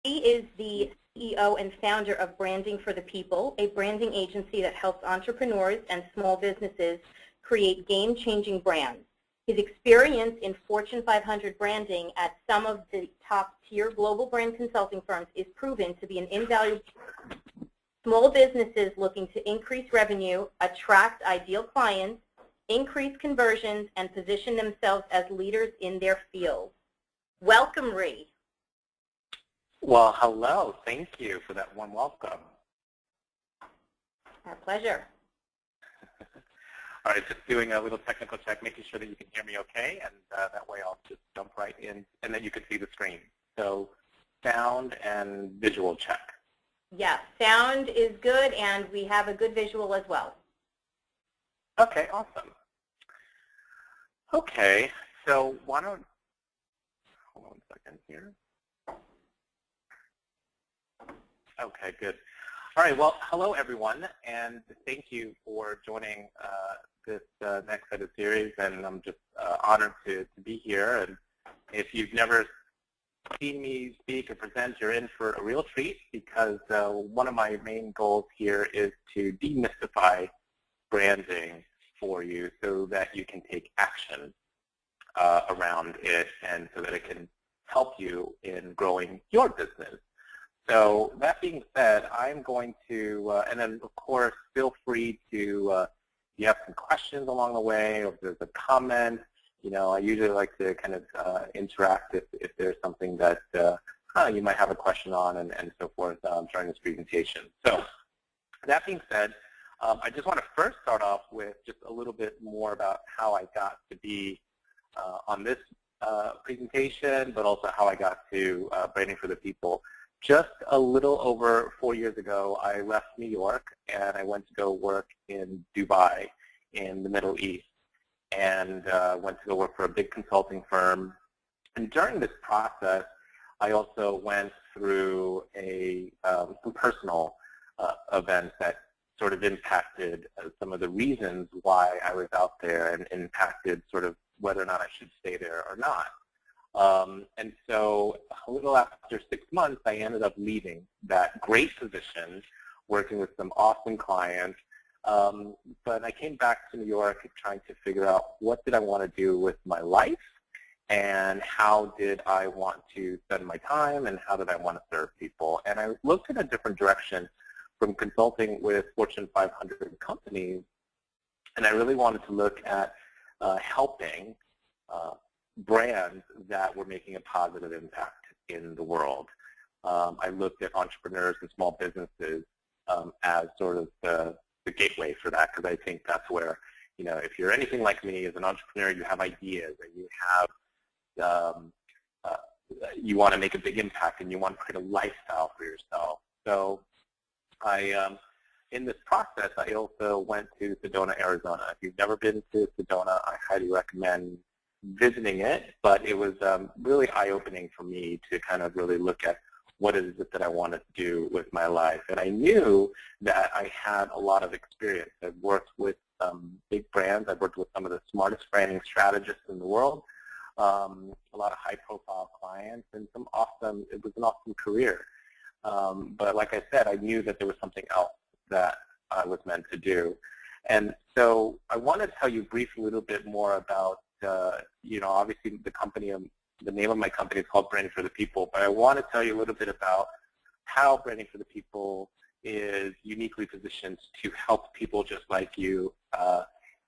He is the CEO and founder of Branding for the People, a branding agency that helps entrepreneurs and small businesses create game-changing brands. His experience in Fortune 500 branding at some of the top-tier global brand consulting firms is proven to be an invaluable small businesses looking to increase revenue, attract ideal clients, increase conversions, and position themselves as leaders in their field. Welcome, Re. Well, hello. Thank you for that warm welcome. Our pleasure. All right, just doing a little technical check, making sure that you can hear me okay, and that way I'll just jump right in, and then you can see the screen. So sound and visual check. Yes, sound is good, and we have a good visual as well. Okay, awesome. Okay, so why don't, hold on a second here. Okay, good. All right, well, hello everyone, and thank you for joining this next set of series, and I'm just honored to be here. And if you've never seen me speak or present, you're in for a real treat, because one of my main goals here is to demystify branding for you so that you can take action around it, and so that it can help you in growing your business. So that being said, I'm going to, and then of course, feel free to, if you have some questions along the way, or if there's a comment, you know, I usually like to kind of interact if there's something that you might have a question on, and so forth during this presentation. So that being said, I just want to first start off with just a little bit more about how I got to be on this presentation, but also how I got to Branding for the People. Just a little over 4 years ago, I left New York and I went to go work in Dubai in the Middle East, and went to go work for a big consulting firm. And during this process, I also went through some personal events that sort of impacted some of the reasons why I was out there, and impacted sort of whether or not I should stay there or not. And so a little after 6 months, I ended up leaving that great position, working with some awesome clients. But I came back to New York trying to figure out what did I want to do with my life, and how did I want to spend my time, and how did I want to serve people. And I looked in a different direction from consulting with Fortune 500 companies, and I really wanted to look at helping brands that were making a positive impact in the world. I looked at entrepreneurs and small businesses as sort of the gateway for that, because I think that's where, you know, if you're anything like me as an entrepreneur, you have ideas, and you have, you want to make a big impact, and you want to create a lifestyle for yourself. So in this process, I also went to Sedona, Arizona. If you've never been to Sedona, I highly recommend visiting it, but it was really eye-opening for me to kind of really look at what is it that I wanted to do with my life. And I knew that I had a lot of experience. I've worked with big brands. I've worked with some of the smartest branding strategists in the world, a lot of high-profile clients, and it was an awesome career. But like I said, I knew that there was something else that I was meant to do. And so I want to tell you briefly a little bit more about, you know, obviously the name of my company is called Branding for the People, but I want to tell you a little bit about how Branding for the People is uniquely positioned to help people just like you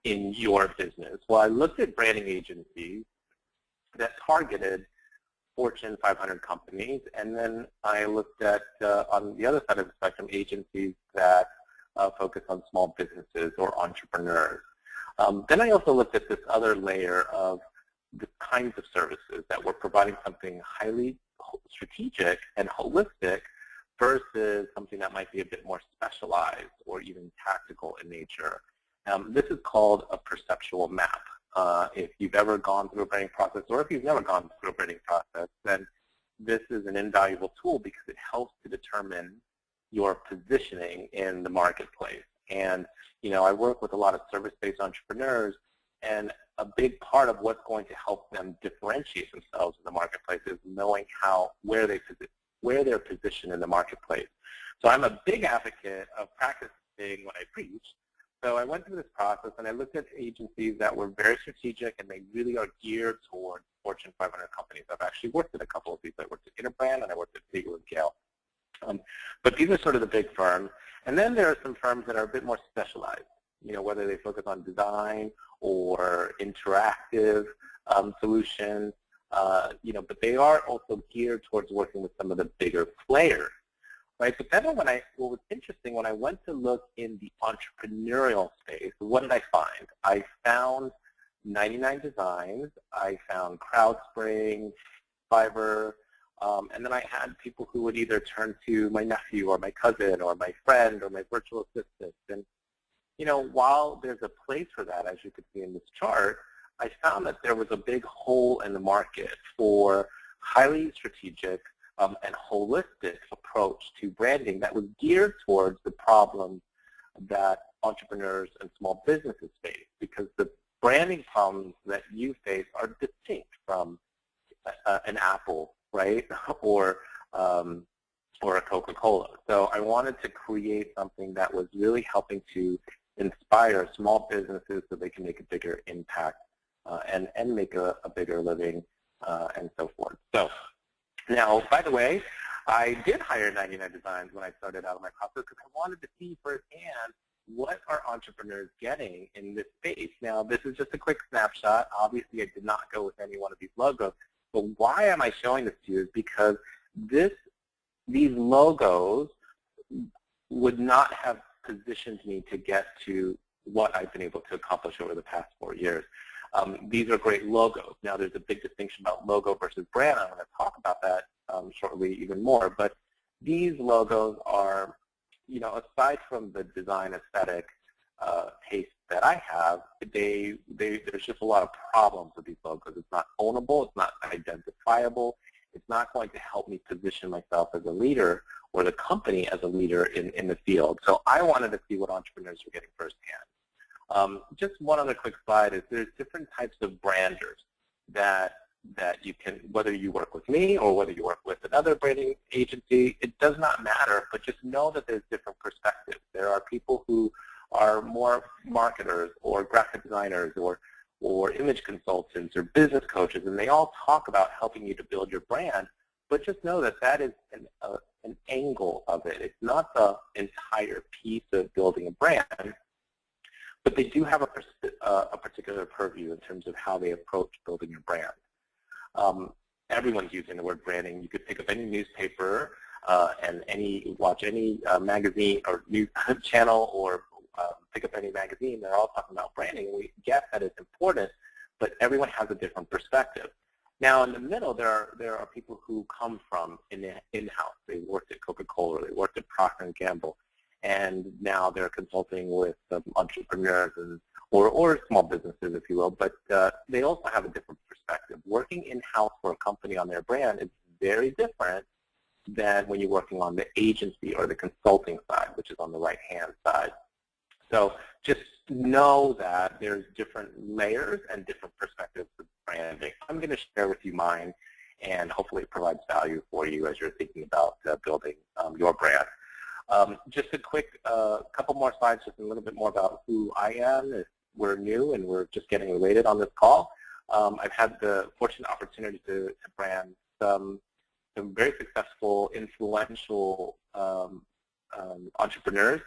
in your business. Well, I looked at branding agencies that targeted Fortune 500 companies, and then I looked at, on the other side of the spectrum, agencies that focus on small businesses or entrepreneurs. Then I also looked at this other layer of the kinds of services that were providing something highly strategic and holistic versus something that might be a bit more specialized or even tactical in nature. This is called a perceptual map. If you've ever gone through a branding process, or if you've never gone through a branding process, then this is an invaluable tool because it helps to determine your positioning in the marketplace. And, you know, I work with a lot of service-based entrepreneurs, and a big part of what's going to help them differentiate themselves in the marketplace is knowing where they where they're positioned in the marketplace. So I'm a big advocate of practicing what I preach. So I went through this process and I looked at agencies that were very strategic and they really are geared towards Fortune 500 companies. I've actually worked at a couple of these. I worked at Interbrand and I worked at Siegel and Gale. But these are sort of the big firms. And then there are some firms that are a bit more specialized, whether they focus on design or interactive solutions, but they are also geared towards working with some of the bigger players, right? But then what was interesting, when I went to look in the entrepreneurial space, what did I find? I found 99 Designs, I found CrowdSpring, Fiverr, and then I had people who would either turn to my nephew or my cousin or my friend or my virtual assistant. And, while there's a place for that, as you can see in this chart, I found that there was a big hole in the market for highly strategic and holistic approach to branding that was geared towards the problems that entrepreneurs and small businesses face, because the branding problems that you face are distinct from an Apple, right, or a Coca-Cola. So I wanted to create something that was really helping to inspire small businesses so they can make a bigger impact and make a bigger living and so forth. So now, by the way, I did hire 99 Designs when I started out my process because I wanted to see firsthand what are entrepreneurs getting in this space. Now, this is just a quick snapshot. Obviously, I did not go with any one of these logos. But why am I showing this to you is because these logos would not have positioned me to get to what I've been able to accomplish over the past 4 years. These are great logos. Now, there's a big distinction about logo versus brand. I'm going to talk about that shortly even more. But these logos are, aside from the design aesthetic taste that I have, there's just a lot of problems with these logos. It's not ownable. It's not identifiable. It's not going to help me position myself as a leader or the company as a leader in the field. So I wanted to see what entrepreneurs were getting firsthand. Just one other quick slide is there's different types of branders that you can, whether you work with me or whether you work with another branding agency, it does not matter, but just know that there's different perspectives. There are people who are more marketers or graphic designers or image consultants or business coaches, and they all talk about helping you to build your brand, but just know that that is an angle of it. It's not the entire piece of building a brand, but they do have a particular purview in terms of how they approach building your brand. Everyone's using the word branding. You could pick up any newspaper and watch any magazine or news channel or pick up any magazine. They're all talking about branding, and we get that it's important, but everyone has a different perspective. Now, in the middle, there are people who come from in-house. They worked at Coca-Cola, they worked at Procter & Gamble, and now they're consulting with entrepreneurs or small businesses, if you will, but they also have a different perspective. Working in-house for a company on their brand is very different than when you're working on the agency or the consulting side, which is on the right-hand side. So just know that there's different layers and different perspectives of branding. I'm going to share with you mine, and hopefully it provides value for you as you're thinking about building your brand. Just a quick couple more slides, just a little bit more about who I am. We're new and we're just getting related on this call. I've had the fortunate opportunity to brand some very successful, influential entrepreneurs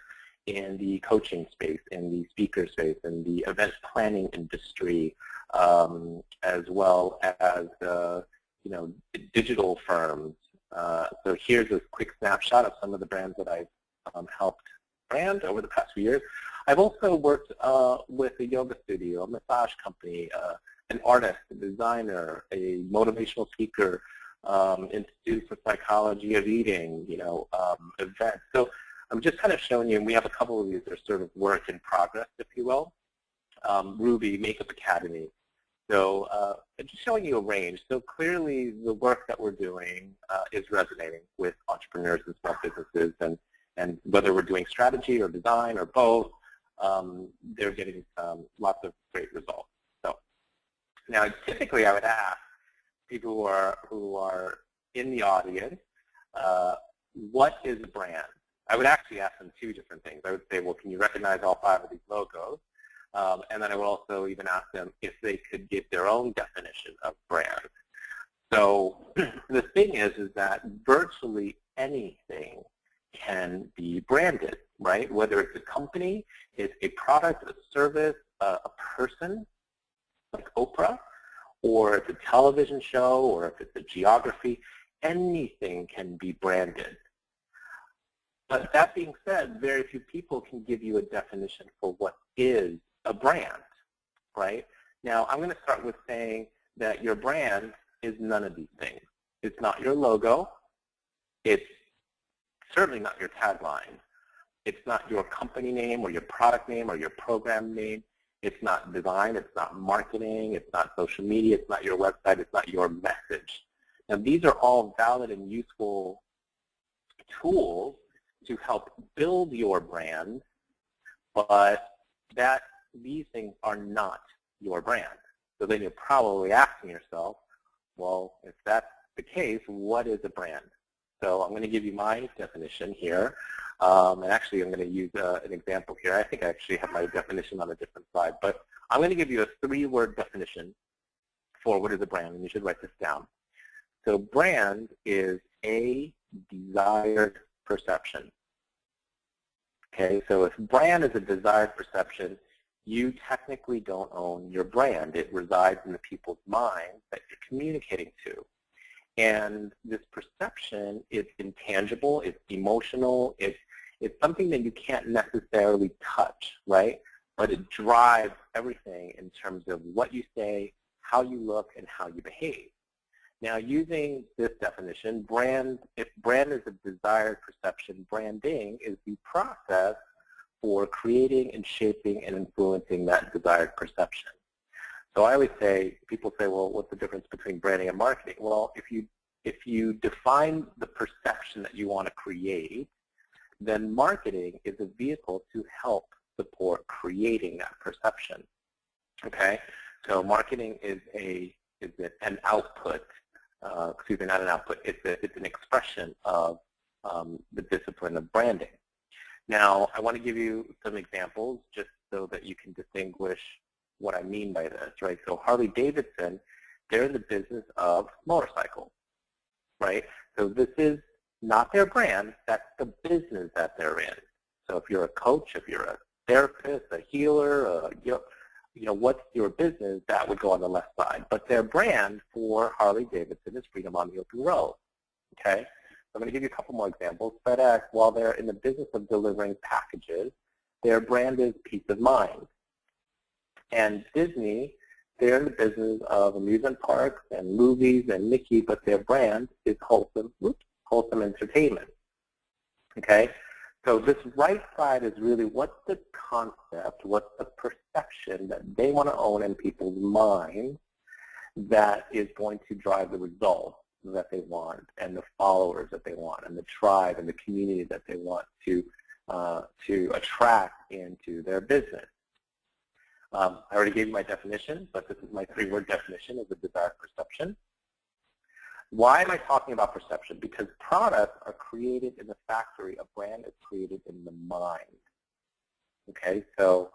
in the coaching space, in the speaker space, in the event planning industry, as well as digital firms. So here's a quick snapshot of some of the brands that I've helped brand over the past few years. I've also worked with a yoga studio, a massage company, an artist, a designer, a motivational speaker, Institute for Psychology of Eating, events. So I'm just kind of showing you, and we have a couple of these that are sort of work in progress, if you will. Ruby, Makeup Academy. So just showing you a range. So clearly the work that we're doing is resonating with entrepreneurs and small businesses, and whether we're doing strategy or design or both, they're getting lots of great results. So now typically I would ask people who are in the audience what is a brand? I would actually ask them two different things. I would say, well, can you recognize all 5 of these logos? And then I would also even ask them if they could give their own definition of brand. So the thing is that virtually anything can be branded, right? Whether it's a company, it's a product, a service, a person, like Oprah, or it's a television show, or if it's a geography, anything can be branded. But that being said, very few people can give you a definition for what is a brand, right? Now, I'm going to start with saying that your brand is none of these things. It's not your logo. It's certainly not your tagline. It's not your company name or your product name or your program name. It's not design. It's not marketing. It's not social media. It's not your website. It's not your message. Now, these are all valid and useful tools to help build your brand, but these things are not your brand. So then you're probably asking yourself, well, if that's the case, what is a brand? So I'm going to give you my definition here. And actually, I'm going to use an example here. I think I actually have my definition on a different slide. But I'm going to give you a 3-word definition for what is a brand, and you should write this down. So brand is a desired perception. Okay, so if brand is a desired perception, you technically don't own your brand. It resides in the people's minds that you're communicating to. And this perception is intangible, it's emotional, it's something that you can't necessarily touch, right? But it drives everything in terms of what you say, how you look, and how you behave. Now, using this definition, if brand is a desired perception, branding is the process for creating and shaping and influencing that desired perception. So I always say, people say, well, what's the difference between branding and marketing? Well, if you define the perception that you want to create, then marketing is a vehicle to help support creating that perception. Okay? So marketing is an output, excuse me, not an output, it's an expression of the discipline of branding. Now, I want to give you some examples just so that you can distinguish what I mean by this, right? So Harley-Davidson, they're in the business of motorcycles, right? So this is not their brand, that's the business that they're in. So if you're a coach, if you're a therapist, a healer, what's your business, that would go on the left side. But their brand for Harley-Davidson is freedom on the open road, okay? I'm going to give you a couple more examples. FedEx, while they're in the business of delivering packages, their brand is peace of mind. And Disney, they're in the business of amusement parks and movies and Mickey, but their brand is wholesome entertainment. Okay? So this right side is really what's the concept, what's the perception that they want to own in people's minds that is going to drive the results that they want and the followers that they want and the tribe and the community that they want to attract into their business. I already gave you my definition, but this is my 3-word definition of the desired perception. Why am I talking about perception? Because products are created in the factory. A brand is created in the mind. Okay, so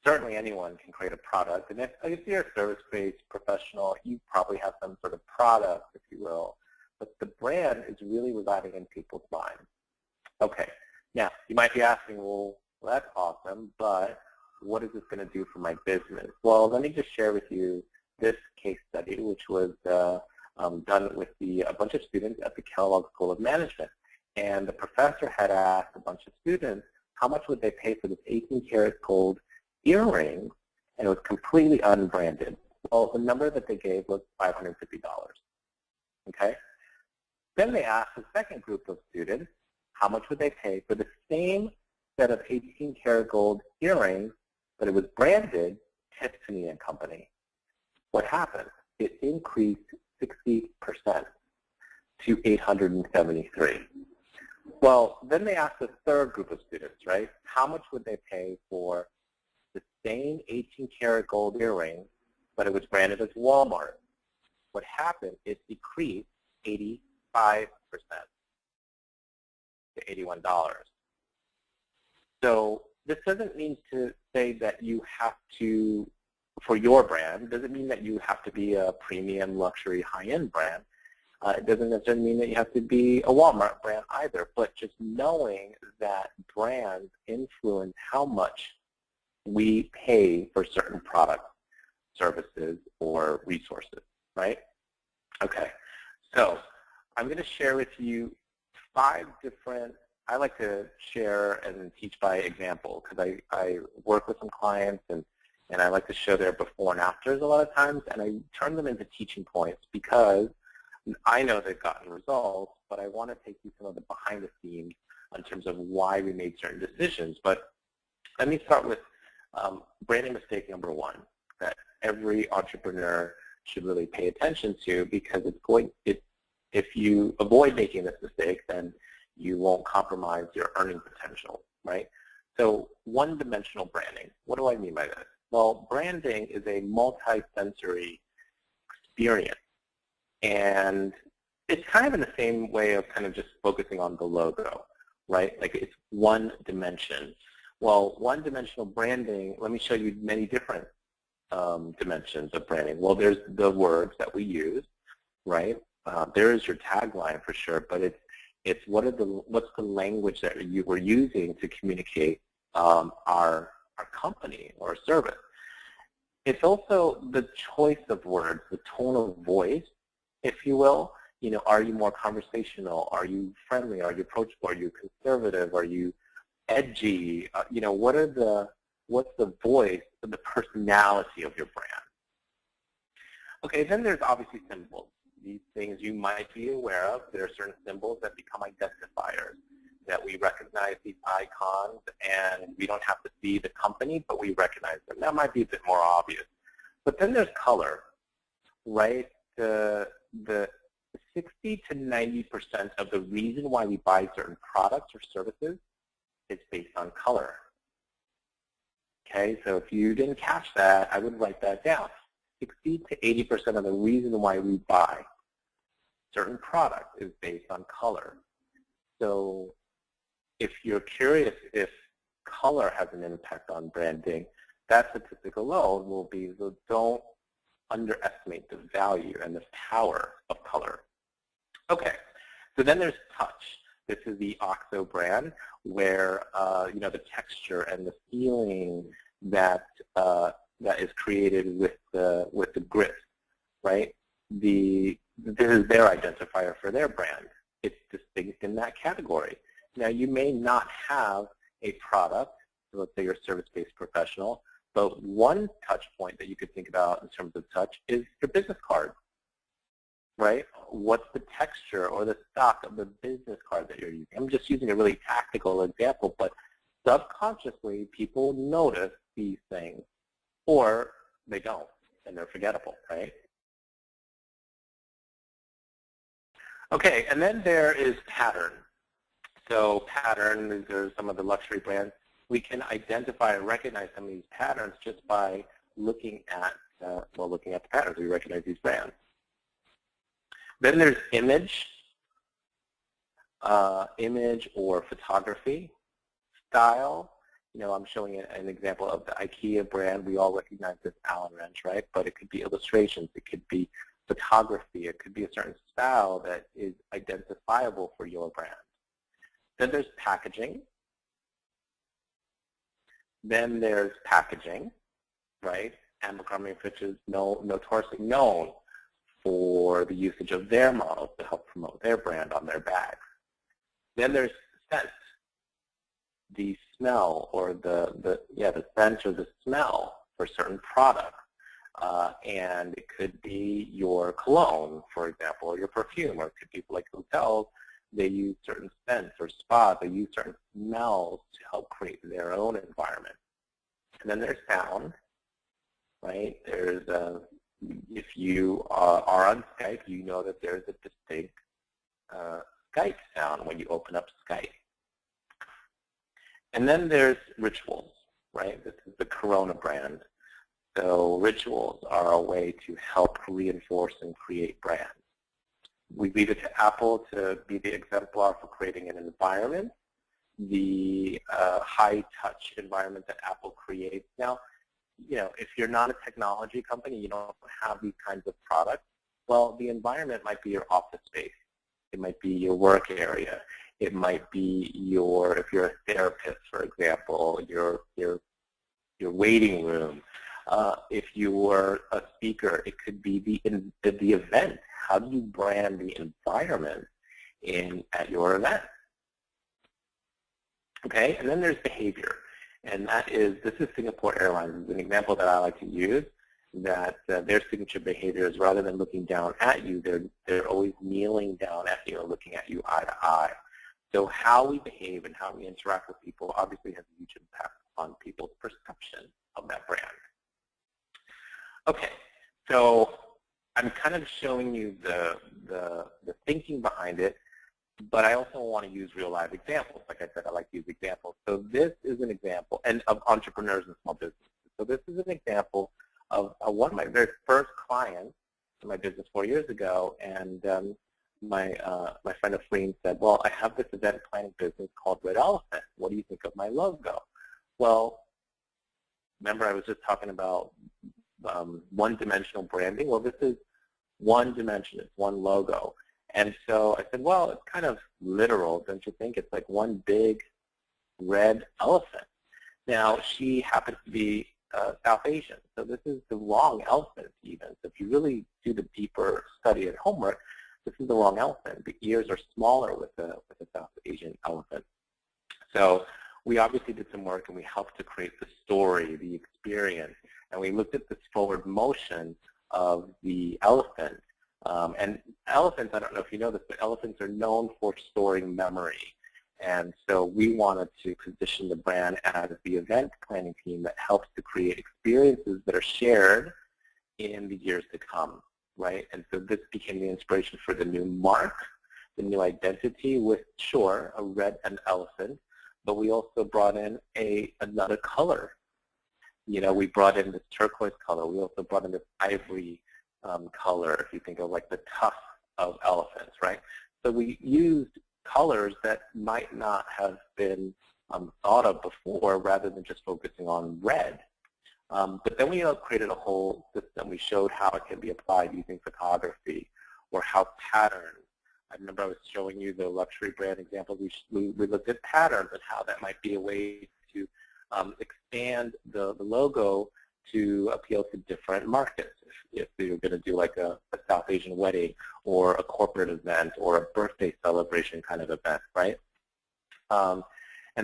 certainly anyone can create a product. And if you're a service-based professional, you probably have some sort of product, if you will. But the brand is really residing in people's minds. Okay, now you might be asking, well, that's awesome, but what is this going to do for my business? Well, let me just share with you this case study, which was done with a bunch of students at the Kellogg School of Management. And the professor had asked a bunch of students, how much would they pay for this 18-karat gold earring, and it was completely unbranded. Well, the number that they gave was $550. Okay? Then they asked the second group of students, how much would they pay for the same set of 18-karat gold earrings, but it was branded Tiffany and Company. What happened? It increased 60% to $873. Well, then they asked the third group of students, right? How much would they pay for the same 18-karat gold earring, but it was branded as Walmart? What happened? It decreased 80%. $75 to $81. So this doesn't mean to say that you have to, for your brand, doesn't mean that you have to be a premium, luxury, high-end brand. It doesn't necessarily mean that you have to be a Walmart brand either, but just knowing that brands influence how much we pay for certain products, services, or resources, right? Okay, so I'm going to share with you 5 different, I like to share and teach by example because I work with some clients and I like to show their before and afters a lot of times, and I turn them into teaching points because I know they've gotten results, but I want to take you some of the behind the scenes in terms of why we made certain decisions. But let me start with branding mistake number 1 that every entrepreneur should really pay attention to, because if you avoid making this mistake, then you won't compromise your earning potential, right? So one-dimensional branding. What do I mean by this? Well, branding is a multi-sensory experience. And it's kind of in the same way of kind of just focusing on the logo, right? Like it's one dimension. Well, one-dimensional branding, let me show you many different dimensions of branding. Well, there's the words that we use, right? There is your tagline for sure, but it's what's the language that you were using to communicate our company or service. It's also the choice of words, the tone of voice, if you will. You know, are you more conversational? Are you friendly? Are you approachable? Are you conservative? Are you edgy? You know, what's the voice, the personality of your brand? Okay, then there's obviously symbols. These things you might be aware of. There are certain symbols that become identifiers, that we recognize these icons, and we don't have to see the company, but we recognize them. That might be a bit more obvious. But then there's color, right? The 60 to 90% of the reason why we buy certain products or services is based on color. Okay, so if you didn't catch that, I would write that down. 60 to 80% of the reason why we buy certain products is based on color. So if you're curious if color has an impact on branding, that statistic alone will be, so don't underestimate the value and the power of color. Okay, so then there's touch. This is the OXO brand, where you know, the texture and the feeling that that is created with the grip, right? This is their identifier for their brand. It's distinct in that category. Now, you may not have a product, so let's say you're a service-based professional, but one touch point that you could think about in terms of touch is your business card, right? What's the texture or the stock of the business card that you're using? I'm just using a really tactical example, but subconsciously people notice these things, or they don't, and they're forgettable, right? Okay, and then there is pattern. So pattern, these are some of the luxury brands. We can identify and recognize some of these patterns just by looking at, looking at the patterns. We recognize these brands. Then there's image, image or photography, style. You know, I'm showing an example of the IKEA brand. We all recognize this Allen wrench, right? But it could be illustrations. It could be photography. It could be a certain style that is identifiable for your brand. Then there's packaging. Then there's packaging, right? Abercrombie & Fitch is notoriously known for the usage of their models to help promote their brand on their bags. Then there's scent, the smell or the scent or the smell for certain products. And it could be your cologne, for example, or your perfume, or it could be like hotels. They use certain scents, or spas. They use certain smells to help create their own environment. And then there's sound, right? There's if you are on Skype, you know that there's a distinct Skype sound when you open up Skype. And then there's rituals, right? This is the Corona brand. So rituals are a way to help reinforce and create brands. we leave it to Apple to be the exemplar for creating an environment, the high-touch environment that Apple creates. Now, if you're not a technology company, you don't have these kinds of products, well, the environment might be your office space. It might be your work area. It might be if you're a therapist, for example, your waiting room. If you were a speaker, it could be the event. How do you brand the environment at your event? Okay, and then there's behavior. And this is Singapore Airlines. It's an example that I like to use, that their signature behavior is rather than looking down at you, they're always kneeling down at you and looking at you eye to eye. So how we behave and how we interact with people obviously has a huge impact on people's perception of that brand. Okay, so I'm kind of showing you the thinking behind it, but I also want to use real live examples. Like I said, I like to use examples. So this is an example of entrepreneurs and small businesses. So this is an example of one of my very first clients in my business 4 years ago, and my friend Afreen said, well, I have this event planning business called Red Elephant. What do you think of my logo? Well, remember I was just talking about one-dimensional branding? Well, this is one dimension. It's one logo. And so I said, well, it's kind of literal, don't you think? It's like one big red elephant. Now, she happens to be South Asian, so this is the wrong elephant even. So if you really do the deeper study and homework, this is the wrong elephant. The ears are smaller with a South Asian elephant. So we obviously did some work, and we helped to create the story, the experience, and we looked at this forward motion of the elephant. And elephants, I don't know if you know this, but elephants are known for storing memory. And so we wanted to position the brand as the event planning team that helps to create experiences that are shared in the years to come, right? And so this became the inspiration for the new mark, the new identity with, sure, a red and elephant, but we also brought in another color. We brought in this turquoise color. We also brought in this ivory color, if you think of like the tusk of elephants, right? So we used colors that might not have been thought of before, rather than just focusing on red. But then we created a whole system. We showed how it can be applied using photography, or how patterns. I remember I was showing you the luxury brand example. We looked at patterns and how that might be a way to expand the logo to appeal to different markets. If you're going to do like a South Asian wedding, or a corporate event, or a birthday celebration kind of event, right? And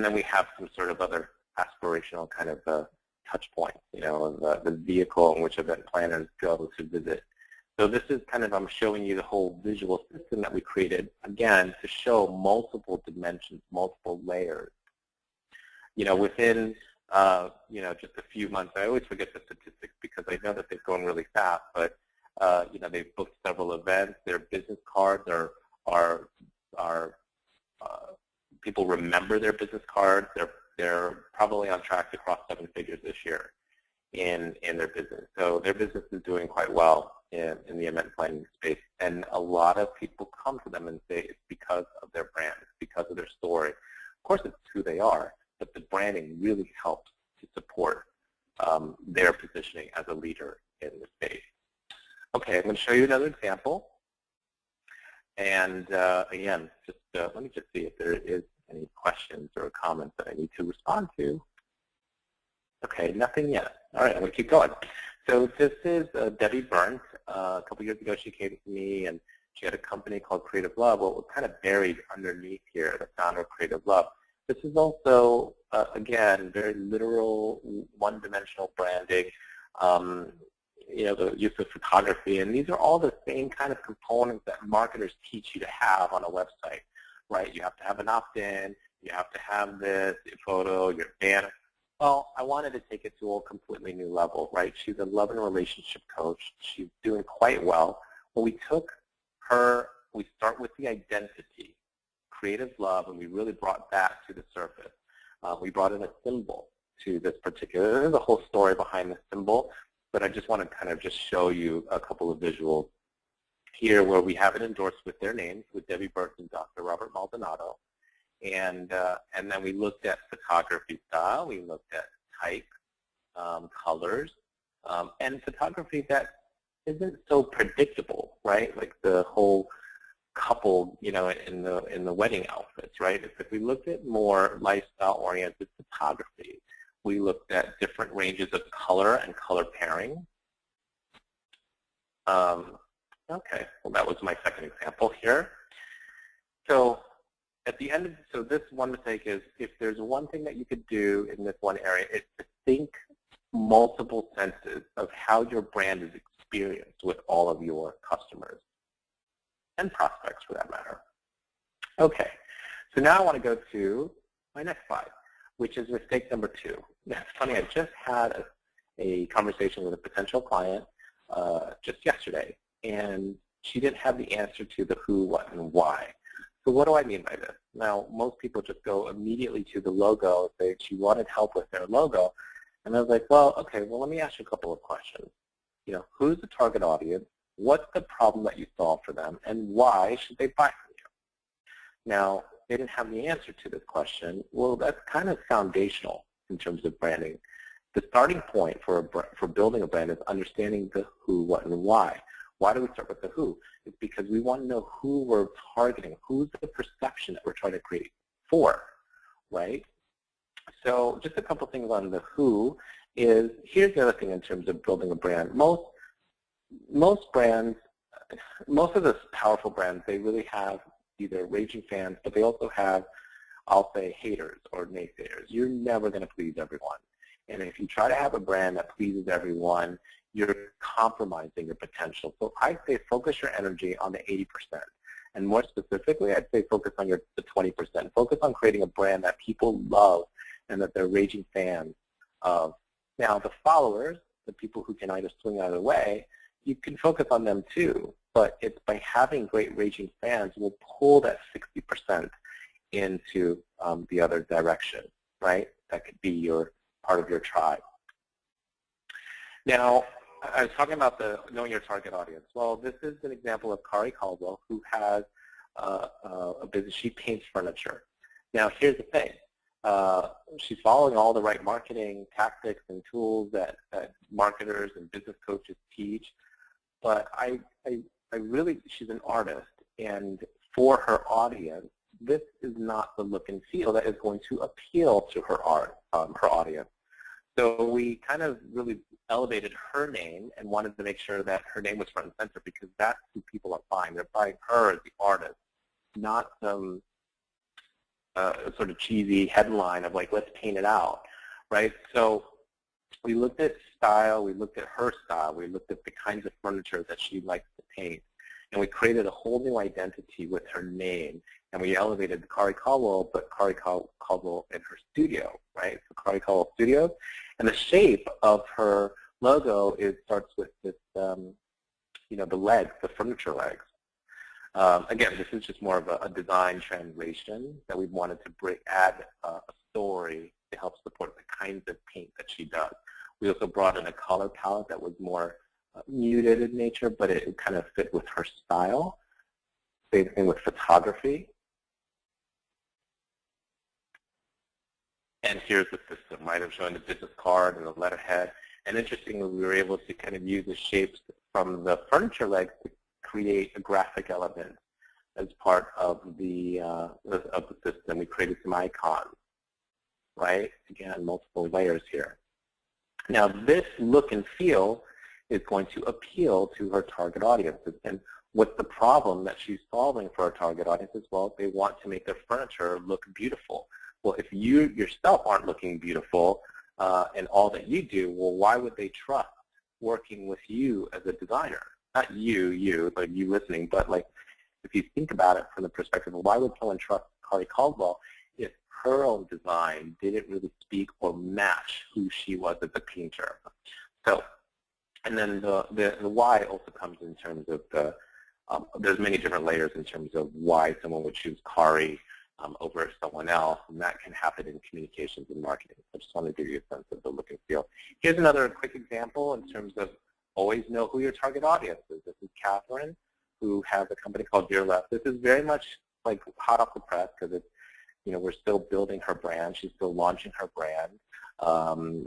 then we have some sort of other aspirational kind of touch points, the vehicle in which event planners go to visit. So this is kind of, I'm showing you the whole visual system that we created, again, to show multiple dimensions, multiple layers. Within just a few months, I always forget the statistics because I know that they've gone really fast, but they've booked several events. Their business cards are people remember their business cards. They're probably on track to cross 7 figures this year in their business. So their business is doing quite well in the event planning space, and a lot of people come to them and say it's because of their brand, it's because of their story. Of course, it's who they are, but the branding really helps to support their positioning as a leader in the space. Okay, I'm going to show you another example. And again, just let me just see if there is any questions or comments that I need to respond to. Okay, nothing yet. All right, I'm going to keep going. So this is Debbie Burnt. A couple years ago, she came to me, and she had a company called Creative Love. Well, it was kind of buried underneath here, the founder of Creative Love. This is also, again, very literal, one-dimensional branding, the use of photography. And these are all the same kind of components that marketers teach you to have on a website, right? You have to have an opt-in. You have to have this photo, your banner. Well, I wanted to take it to a completely new level, right? She's a love and relationship coach. She's doing quite well. When we took her, we start with the identity, Creative Love, and we really brought that to the surface. We brought in a symbol to this particular, there's a whole story behind the symbol, but I just want to kind of just show you a couple of visuals. here where we have it endorsed with their names, with Debbie Burke and Dr. Robert Maldonado. And then we looked at photography style, we looked at type, colors, and photography that isn't so predictable, right? Like the whole couple, you know, in the wedding outfits, right? If we looked at more lifestyle-oriented photography, we looked at different ranges of color and color pairing. Okay, well that was my second example here. So at the end of, so this one mistake is, if there's one thing that you could do in this one area, it's to think multiple senses of how your brand is experienced with all of your customers and prospects for that matter. Okay, so now I want to go to my next slide, which is mistake number 2. Now, it's funny, I just had a conversation with a potential client just yesterday, and she didn't have the answer to the who, what, and why. So what do I mean by this? Now, most people just go immediately to the logo, say she wanted help with their logo, and I was like, well, okay, well, let me ask you a couple of questions. You know, who's the target audience? What's the problem that you solve for them, and why should they buy from you? Now, they didn't have the answer to this question. Well, that's kind of foundational in terms of branding. The starting point for building a brand is understanding the who, what, and why. Why do we start with the who? It's because we want to know who we're targeting, who's the perception that we're trying to create for, right? So just a couple things on the who is, here's the other thing in terms of building a brand. Most brands, most of the powerful brands, they really have either raging fans, but they also have, I'll say, haters or naysayers. You're never going to please everyone. And if you try to have a brand that pleases everyone, you're compromising your potential. So I'd say focus your energy on the 80%. And more specifically, I'd say focus on the 20%. Focus on creating a brand that people love and that they're raging fans of. Now, the followers, the people who can either swing either way, you can focus on them too. But it's by having great raging fans will pull that 60% into the other direction, right? That could be your part of your tribe. Now, I was talking about the knowing your target audience. Well, this is an example of Kari Caldwell, who has a business. She paints furniture. Now, here's the thing. She's following all the right marketing tactics and tools that marketers and business coaches teach. But I really, she's an artist, and for her audience, this is not the look and feel that is going to appeal to her audience. So we kind of really elevated her name and wanted to make sure that her name was front and center, because that's who people are buying. They're buying her as the artist, not some sort of cheesy headline of like, let's paint it out, right? So we looked at style, we looked at her style, we looked at the kinds of furniture that she likes to paint, and we created a whole new identity with her name. And we elevated Kari Caldwell, but Kari Caldwell in her studio, right? So Kari Caldwell Studios. And the shape of her logo starts with this, you know, the legs, the furniture legs. Again, this is just more of a design translation that we wanted to add a story to help support the kinds of paint that she does. We also brought in a color palette that was more muted in nature, but it kind of fit with her style. Same thing with photography. And here's the system, right? I'm showing the business card and the letterhead. And interestingly, we were able to kind of use the shapes from the furniture legs to create a graphic element as part of the system. We created some icons, right? Again, multiple layers here. Now, this look and feel is going to appeal to her target audiences. And what's the problem that she's solving for her target audiences? Well, they want to make their furniture look beautiful. Well, if you yourself aren't looking beautiful in all that you do, well, why would they trust working with you as a designer? Not you, like you listening, but like if you think about it from the perspective of why would someone trust Kari Caldwell if her own design didn't really speak or match who she was as a painter? So, and then the why also comes in terms of there's many different layers in terms of why someone would choose Kari over someone else, and that can happen in communications and marketing. I just want to give you a sense of the look and feel. Here's another quick example in terms of always know who your target audience is. This is Catherine. who has a company called Dear Left. This is very much like hot off the press because it's, we're still building her brand. She's still launching her brand.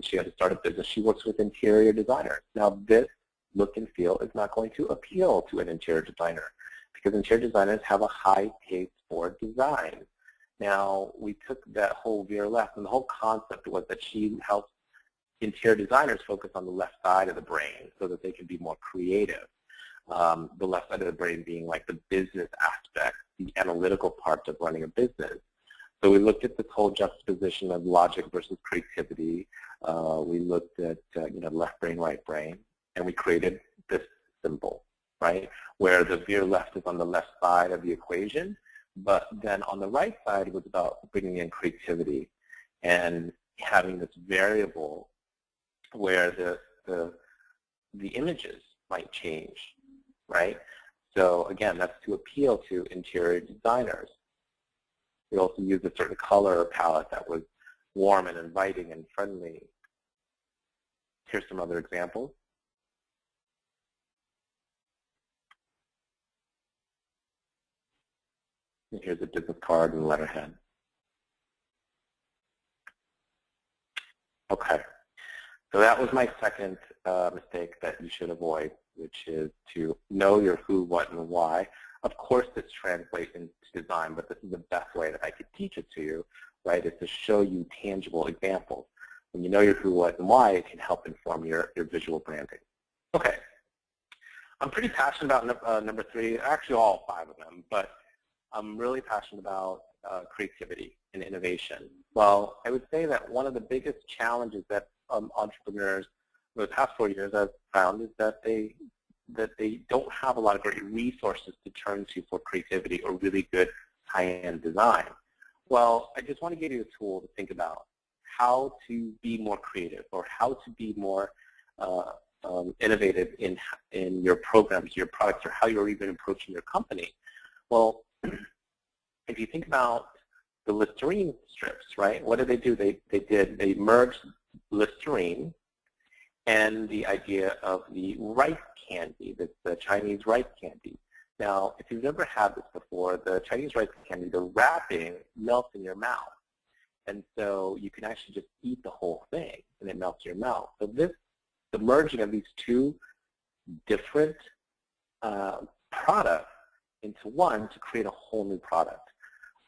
She had to start a business. She works with interior designers. Now, this look and feel is not going to appeal to an interior designer because interior designers have a high taste for design. Now, we took that whole Veer left, and the whole concept was that she helps interior designers focus on the left side of the brain so that they can be more creative. The left side of the brain being like the business aspect, the analytical part of running a business. So we looked at this whole juxtaposition of logic versus creativity. We looked at left brain, right brain, and we created this symbol, right, where the Veer left is on the left side of the equation, but then on the right side it was about bringing in creativity and having this variable where the images might change, right? So again, that's to appeal to interior designers. We also used a certain color palette that was warm and inviting and friendly. Here's some other examples. And here's a business card and letterhead. Okay, so that was my second mistake that you should avoid, which is to know your who, what, and why. Of course, this translates into design, but this is the best way that I could teach it to you, right, is to show you tangible examples. When you know your who, what, and why, it can help inform your visual branding. Okay. I'm pretty passionate about number 3, actually all 5 of them, but I'm really passionate about creativity and innovation. Well, I would say that one of the biggest challenges that entrepreneurs over the past 4 years I've found is that they don't have a lot of great resources to turn to for creativity or really good high-end design. Well, I just want to give you a tool to think about how to be more creative or how to be more innovative in your programs, your products, or how you're even approaching your company. Well, if you think about the Listerine strips, right? What did they do? They merged Listerine and the idea of the rice candy, the Chinese rice candy. Now, if you've never had this before, the Chinese rice candy, the wrapping melts in your mouth. And so you can actually just eat the whole thing, and it melts in your mouth. So the merging of these two different products into one to create a whole new product,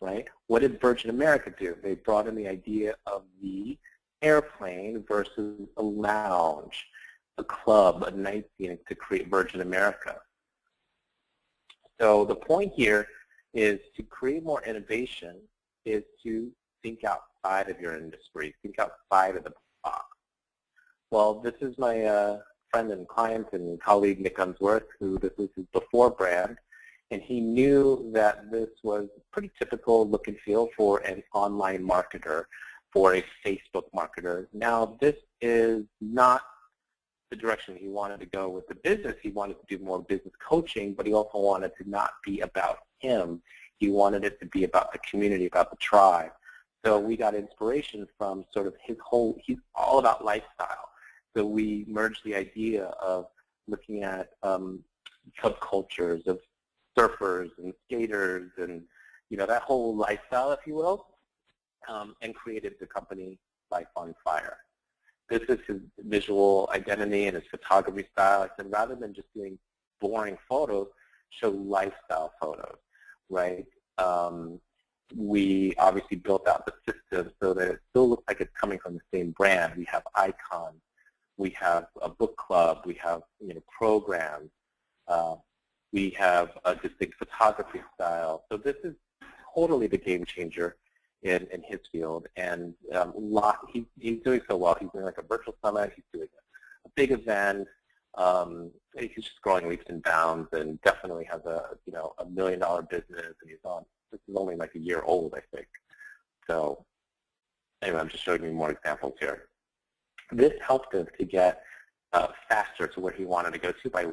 right? What did Virgin America do? They brought in the idea of the airplane versus a lounge, a club, a night scene to create Virgin America. So the point here is to create more innovation is to think outside of your industry, think outside of the box. Well, this is my friend and client and colleague, Nick Unsworth, who this is his before brand, and he knew that this was pretty typical look and feel for an online marketer, for a Facebook marketer. Now, this is not the direction he wanted to go with the business. He wanted to do more business coaching, but he also wanted to not be about him. He wanted it to be about the community, about the tribe. So we got inspiration from sort of he's all about lifestyle. So we merged the idea of looking at subcultures of surfers and skaters and, that whole lifestyle, if you will, and created the company Life on Fire. This is his visual identity and his photography style. I said, rather than just doing boring photos, show lifestyle photos, right? We obviously built out the system so that it still looks like it's coming from the same brand. We have icons. We have a book club. We have programs. We have a distinct photography style. So this is totally the game changer in his field, and he's doing so well. He's doing like a virtual summit. He's doing a big event. He's just growing leaps and bounds, and definitely has a $1 million business. And he's on. This is only like a year old, I think. So anyway, I'm just showing you more examples here. This helped him to get faster to where he wanted to go to by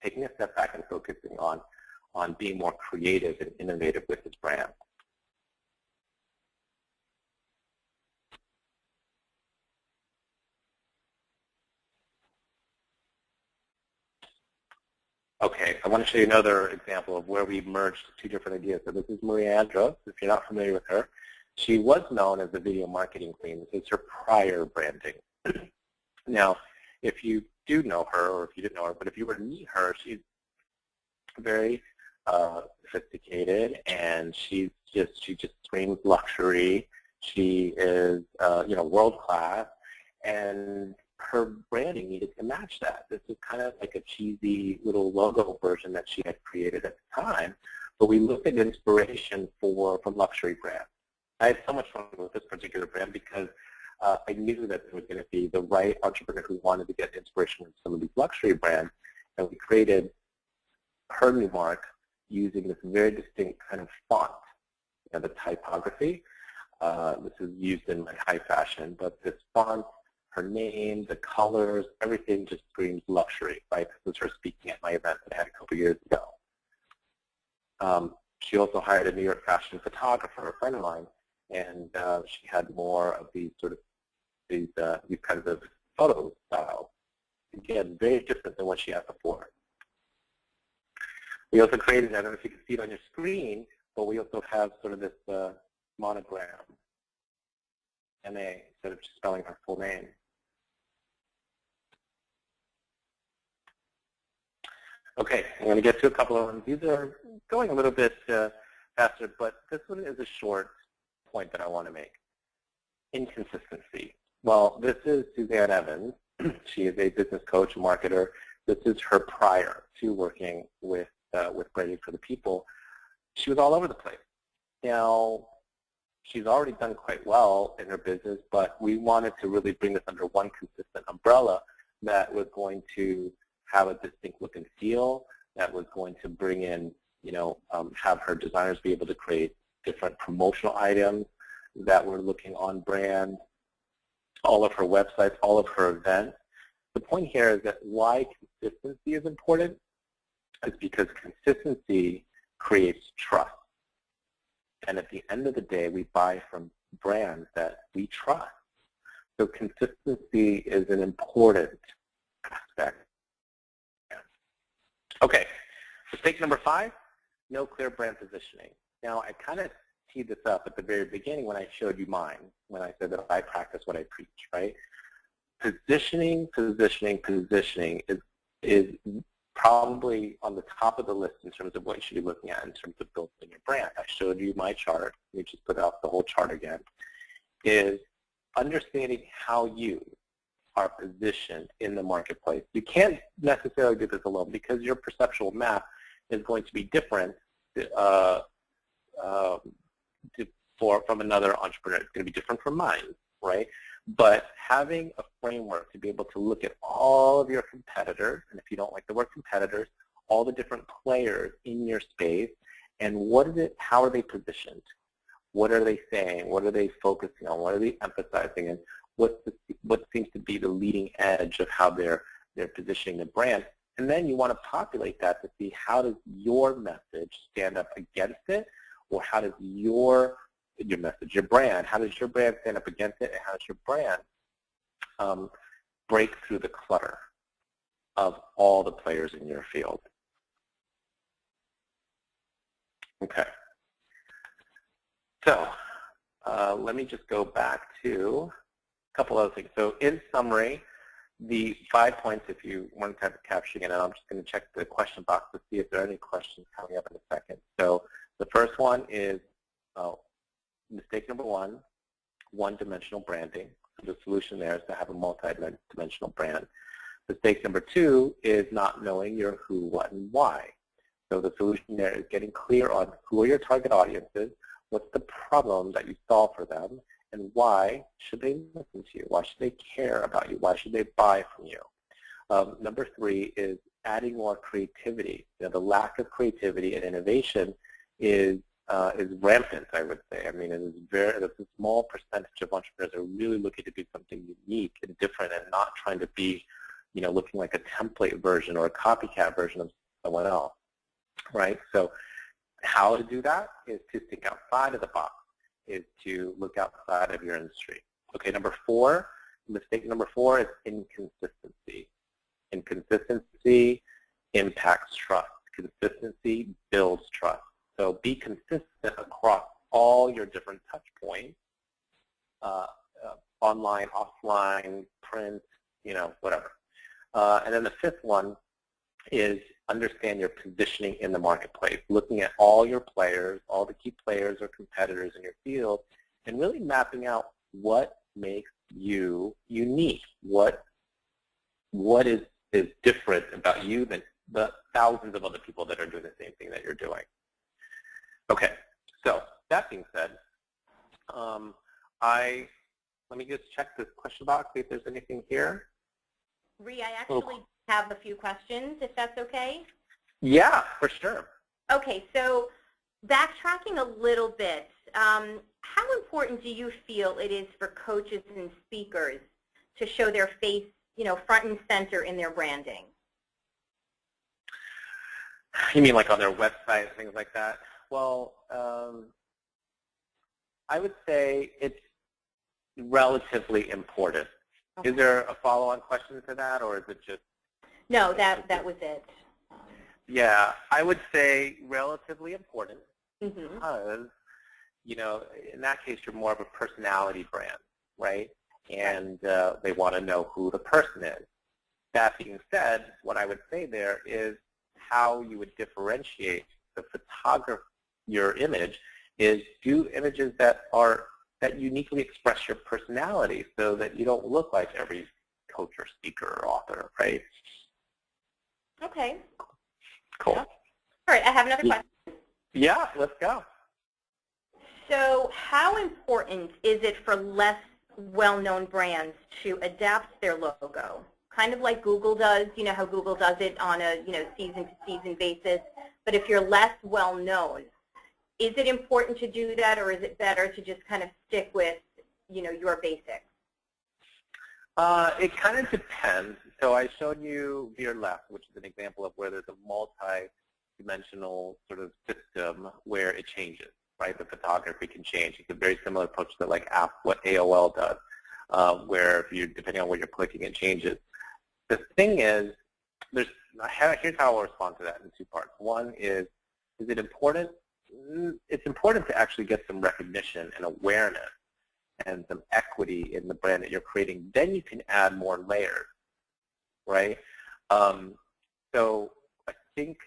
taking a step back and focusing on being more creative and innovative with his brand. Okay, I want to show you another example of where we merged two different ideas. So this is Maria Andros. If you're not familiar with her, she was known as the video marketing queen. This is her prior branding. Now, if you do know her, or if you didn't know her, but if you were to meet her, she's very sophisticated, and she just screams luxury. She is world class, and her branding needed to match that. This is kind of like a cheesy little logo version that she had created at the time, but we looked at inspiration from luxury brands. I had so much fun with this particular brand because I knew that there was going to be the right entrepreneur who wanted to get inspiration from some of these luxury brands, and we created her new mark using this very distinct kind of font, the typography. This is used in like high fashion, but this font, her name, the colors, everything just screams luxury, right? This was her speaking at my event that I had a couple years ago. She also hired a New York fashion photographer, a friend of mine, and she had more of these kinds of photo styles. Again, very different than what she had before. We also created, I don't know if you can see it on your screen, but we also have sort of this monogram, M-A, instead of just spelling her full name. Okay, I'm going to get to a couple of them. These are going a little bit faster, but this one is a short point that I want to make. Inconsistency. Well, this is Suzanne Evans. She is a business coach, marketer. This is her prior to working with Branding for the People. She was all over the place. Now, she's already done quite well in her business, but we wanted to really bring this under one consistent umbrella that was going to have a distinct look and feel, that was going to bring in, have her designers be able to create different promotional items that were looking on brand, all of her websites, all of her events. The point here is that why consistency is important is because consistency creates trust. And at the end of the day, we buy from brands that we trust. So consistency is an important aspect. Okay, mistake number 5, no clear brand positioning. Now, I kind of teed this up at the very beginning when I showed you mine, when I said that I practice what I preach, right? Positioning is probably on the top of the list in terms of what you should be looking at in terms of building your brand. I showed you my chart. We just put out the whole chart again. Is understanding how you are positioned in the marketplace. You can't necessarily do this alone because your perceptual map is going to be different from another entrepreneur. It's going to be different from mine, right? But having a framework to be able to look at all of your competitors, and if you don't like the word competitors, all the different players in your space, and how are they positioned? What are they saying? What are they focusing on? What are they emphasizing? And what seems to be the leading edge of how they're positioning the brand? And then you want to populate that to see how does your message stand up against it, or how does your message, your brand, how does your brand stand up against it, and how does your brand break through the clutter of all the players in your field? Okay. So let me just go back to a couple other things. So in summary, the 5 points, if you want to type of capturing it, and I'm just going to check the question box to see if there are any questions coming up in a second. So the first one is mistake number 1, one-dimensional branding. So the solution there is to have a multi-dimensional brand. Mistake number 2 is not knowing your who, what, and why. So the solution there is getting clear on who are your target audiences, what's the problem that you solve for them, and why should they listen to you? Why should they care about you? Why should they buy from you? Number 3 is adding more creativity. The lack of creativity and innovation is rampant, I would say. I mean, it's a small percentage of entrepreneurs are really looking to do something unique and different and not trying to be, looking like a template version or a copycat version of someone else, right? So how to do that is to think outside of the box, is to look outside of your industry. Okay, mistake number 4 is inconsistency. Inconsistency impacts trust. Consistency builds trust. So be consistent across all your different touch points, online, offline, print, whatever. And then the fifth one is understand your positioning in the marketplace, looking at all your players, all the key players or competitors in your field, and really mapping out what makes you unique. What is different about you than the thousands of other people that are doing the same thing that you're doing. Okay, so that being said, let me just check this question box, see if there's anything here. Re, I actually have a few questions, if that's okay. Yeah, for sure. Okay, so backtracking a little bit, how important do you feel it is for coaches and speakers to show their face, front and center in their branding? You mean like on their website, things like that? Well, I would say it's relatively important. Okay. Is there a follow-on question to that, or is it just? No, that was it. Yeah, I would say relatively important mm-hmm. because, in that case, you're more of a personality brand, right? And they want to know who the person is. That being said, what I would say there is how you would differentiate the photographer, your image, is do images that uniquely express your personality so that you don't look like every coach or speaker or author, right? Okay. Cool. Yeah. All right, I have another question. Yeah, let's go. So how important is it for less well-known brands to adapt their logo? Kind of like Google does, how Google does it on a season-to-season basis. But if you're less well-known, is it important to do that, or is it better to just kind of stick with, your basics? It kind of depends. So I showed you your left, which is an example of where there's a multi-dimensional sort of system where it changes, right? The photography can change. It's a very similar approach to what AOL does, where if depending on what you're clicking, it changes. The thing is, here's how I'll respond to that in two parts. One is it important? It's important to actually get some recognition and awareness and some equity in the brand that you're creating. Then you can add more layers, right? So I think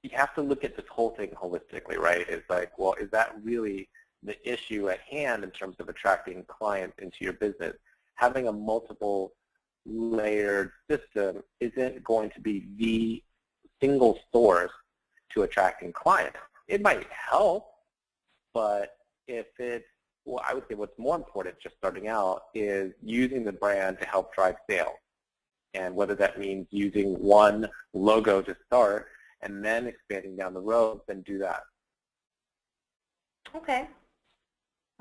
you have to look at this whole thing holistically, right? It's like, well, is that really the issue at hand in terms of attracting clients into your business? Having a multiple layered system isn't going to be the single source to attracting clients. It might help, but I would say what's more important just starting out is using the brand to help drive sales. And whether that means using one logo to start and then expanding down the road, then do that. Okay.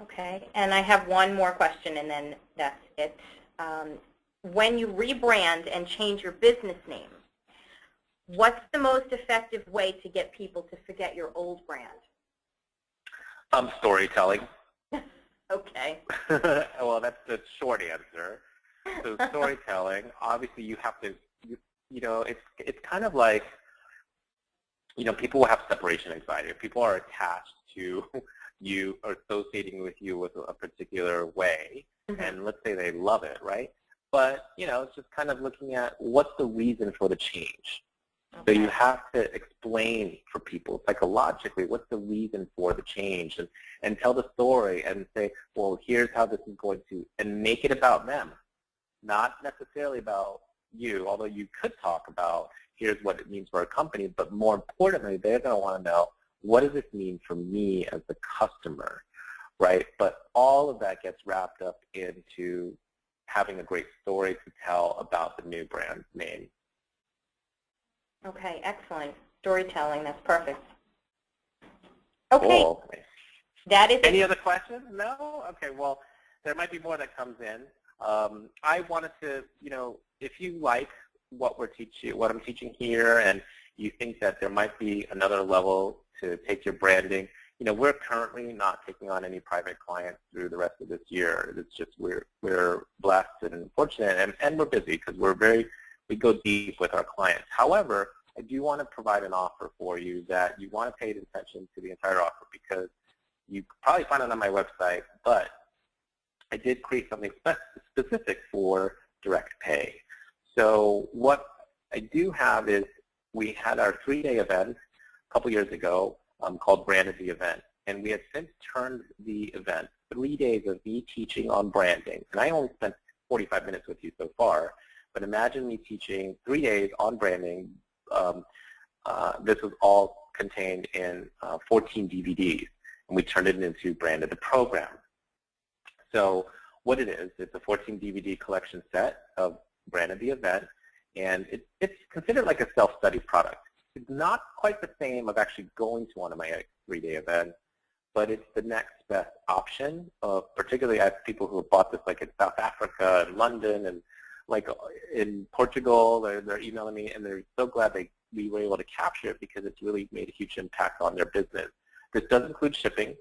Okay, and I have one more question, and then that's it. When you rebrand and change your business name, what's the most effective way to get people to forget your old brand? Storytelling. Okay. Well, that's the short answer. So storytelling, obviously you have to, it's kind of like, people will have separation anxiety. If people are attached to you or associating with you with a particular way, mm-hmm. and let's say they love it, right? But, it's just kind of looking at what's the reason for the change. Okay. So you have to explain for people psychologically what's the reason for the change and tell the story and say, well, here's how this is going to, and make it about them, not necessarily about you, although you could talk about here's what it means for a company, but more importantly, they're going to want to know, what does this mean for me as the customer, right? But all of that gets wrapped up into having a great story to tell about the new brand name. Okay, excellent. Storytelling, that's perfect. Okay. Cool. That is Any other questions? No? Okay, well, there might be more that comes in. I wanted to, if you like what I'm teaching here, and you think that there might be another level to take your branding, we're currently not taking on any private clients through the rest of this year. It's just we're blessed and fortunate, and we're busy because we're very we go deep with our clients. However, I do want to provide an offer for you that you want to pay attention to the entire offer, because you could probably find it on my website, but I did create something specific for direct pay. So what I do have is, we had our 3-day event a couple years ago called Branded the Event. And we have since turned the event 3 days of me teaching on branding. And I only spent 45 minutes with you so far, but imagine me teaching 3 days on branding. This was all contained in 14 DVDs, and we turned it into Branded the Program. So what it is, it's a 14 DVD collection set of Branded the Event, and it's considered like a self-study product. It's not quite the same of actually going to one of my 3-day events, but it's the next best option. Particularly, I have people who have bought this like in South Africa and London and like in Portugal. They're emailing me, and they're so glad we were able to capture it, because it's really made a huge impact on their business. This does include shipping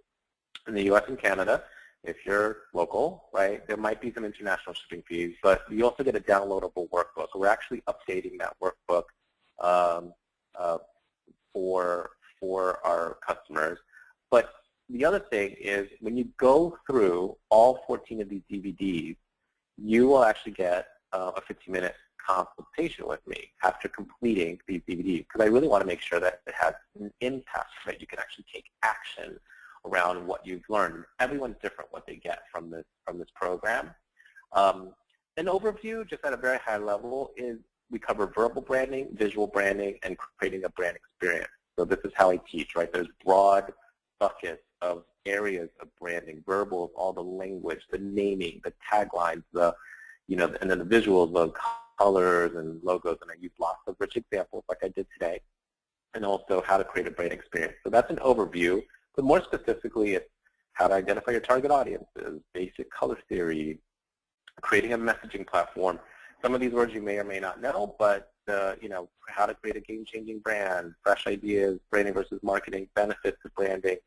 in the U.S. and Canada. If you're local, right, there might be some international shipping fees, but you also get a downloadable workbook. So we're actually updating that workbook for our customers. But the other thing is, when you go through all 14 of these DVDs, you will actually get a 15-minute consultation with me after completing these DVDs, because I really want to make sure that it has an impact, that you can actually take action around what you've learned. Everyone's different what they get from this program. An overview, just at a very high level, is we cover verbal branding, visual branding, and creating a brand experience. So this is how I teach, right? There's broad buckets of areas of branding. Verbal is all the language, the naming, the taglines, and then the visuals of colors and logos. And I use lots of rich examples like I did today, and also how to create a brand experience. So that's an overview. But more specifically, it's how to identify your target audiences, basic color theory, creating a messaging platform. Some of these words you may or may not know, but how to create a game-changing brand, fresh ideas, branding versus marketing, benefits of branding.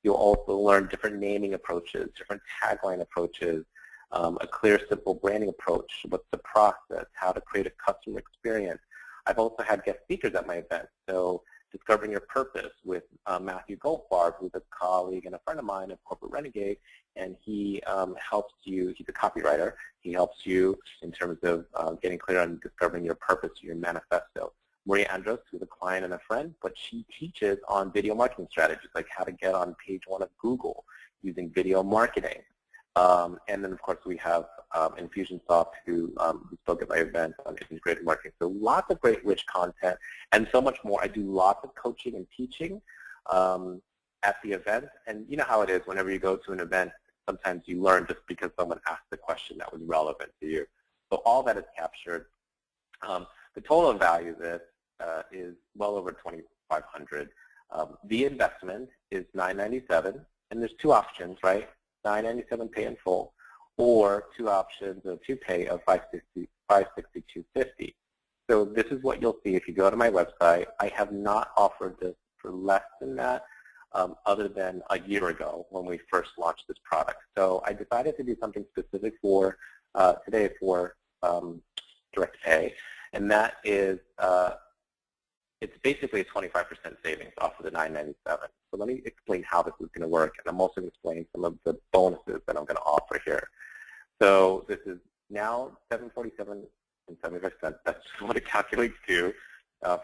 You'll also learn different naming approaches, different tagline approaches, a clear, simple branding approach, what's the process, how to create a customer experience. I've also had guest speakers at my event. So Discovering Your Purpose with Matthew Goldfarb, who's a colleague and a friend of mine at Corporate Renegade, and he helps you, he's a copywriter, he helps you in terms of getting clear on discovering your purpose, your manifesto. Maria Andros, who's a client and a friend, but she teaches on video marketing strategies, like how to get on page 1 of Google using video marketing. And then, of course, we have Infusionsoft, who spoke at my event on integrated marketing. So lots of great, rich content and so much more. I do lots of coaching and teaching at the event. And you know how it is whenever you go to an event, sometimes you learn just because someone asked a question that was relevant to you. So all that is captured. The total value of this is well over $2,500. The investment is $997, and there's 2 options, right? $997 pay in full, or 2 options of 2 pay of $562.50. So this is what you'll see if you go to my website. I have not offered this for less than that, other than a year ago when we first launched this product. So I decided to do something specific for today for direct pay, and that is it's basically a 25% savings off of the $997. So let me explain how this is going to work, and I'm also going to explain some of the bonuses that I'm going to offer here. So this is now $747.75. That's what it calculates to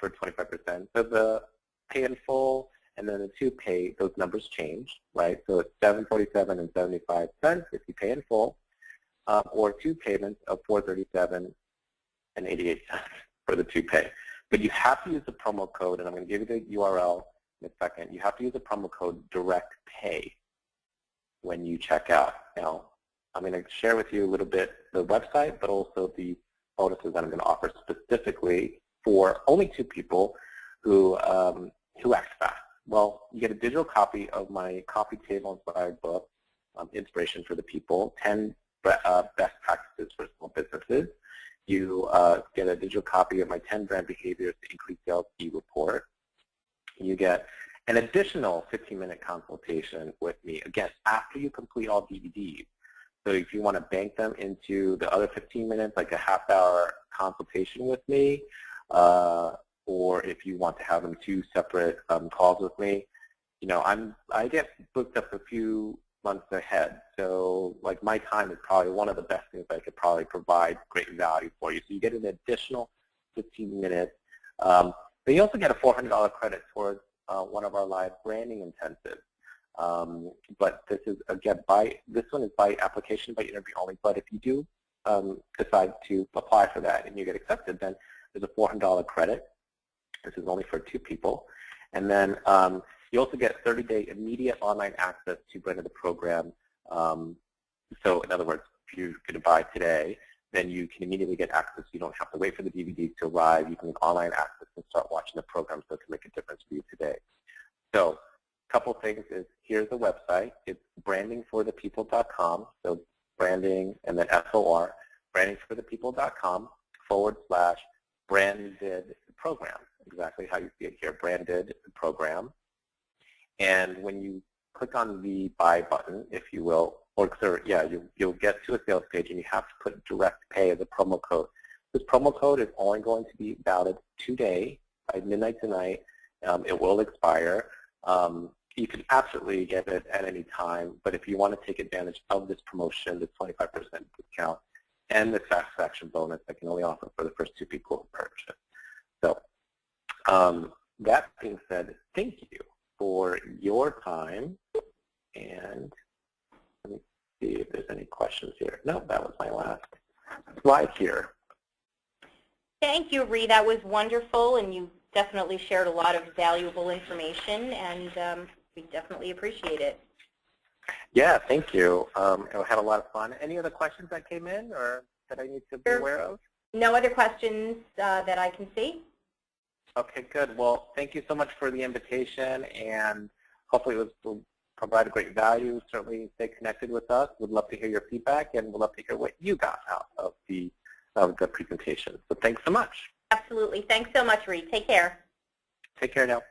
for 25%. So the pay in full and then the 2 pay, those numbers change, right? So it's $747.75 if you pay in full, or 2 payments of $437.88 for the 2 pay. But you have to use the promo code, and I'm going to give you the URL in a second. You have to use the promo code DIRECTPAY when you check out. Now, I'm going to share with you a little bit the website, but also the bonuses that I'm going to offer specifically for only 2 people who act fast. Well, you get a digital copy of my coffee table inspired book, Inspiration for the People, 10 best practices for small businesses. You get a digital copy of my 10 brand behaviors to increase sales e-report. You get an additional 15-minute consultation with me, again, after you complete all DVDs. So if you want to bank them into the other 15 minutes, like a half-hour consultation with me, or if you want to have them 2 separate calls with me, you know, I get booked up a few months ahead. So like my time is probably one of the best things I could probably provide great value for you. So you get an additional 15 minutes. But you also get a $400 credit towards one of our live branding intensives. But this is, again, this one is by application, by interview only. But if you do decide to apply for that and you get accepted, then there's a $400 credit. This is only for 2 people. And then you also get 30-day immediate online access to Brand of the Program. So in other words, if you're going to buy today, then you can immediately get access. You don't have to wait for the DVDs to arrive. You can get online access and start watching the program, so it can make a difference for you today. So a couple things is, here's the website. It's brandingforthepeople.com. So branding and then FOR, brandingforthepeople.com/branded program. Exactly how you see it here, branded program. And when you click on the buy button, if you will, or yeah, you'll get to a sales page and you have to put direct pay as a promo code. This promo code is only going to be valid today by midnight tonight. It will expire. You can absolutely get it at any time, but if you want to take advantage of this promotion, the 25% discount and the satisfaction bonus, I can only offer for the first 2 people who purchase. So that being said, thank you for your time, and let me see if there's any questions here. No, that was my last slide here. Thank you, Re. That was wonderful, and you definitely shared a lot of valuable information, and we definitely appreciate it. Yeah, thank you. I had a lot of fun. Any other questions that came in or that I need to be aware of? No other questions that I can see. Okay, good. Well, thank you so much for the invitation, and hopefully it will provide a great value. Certainly stay connected with us. We'd love to hear your feedback, and we'd love to hear what you got out of the presentation. So thanks so much. Absolutely. Thanks so much, Reed. Take care. Take care now.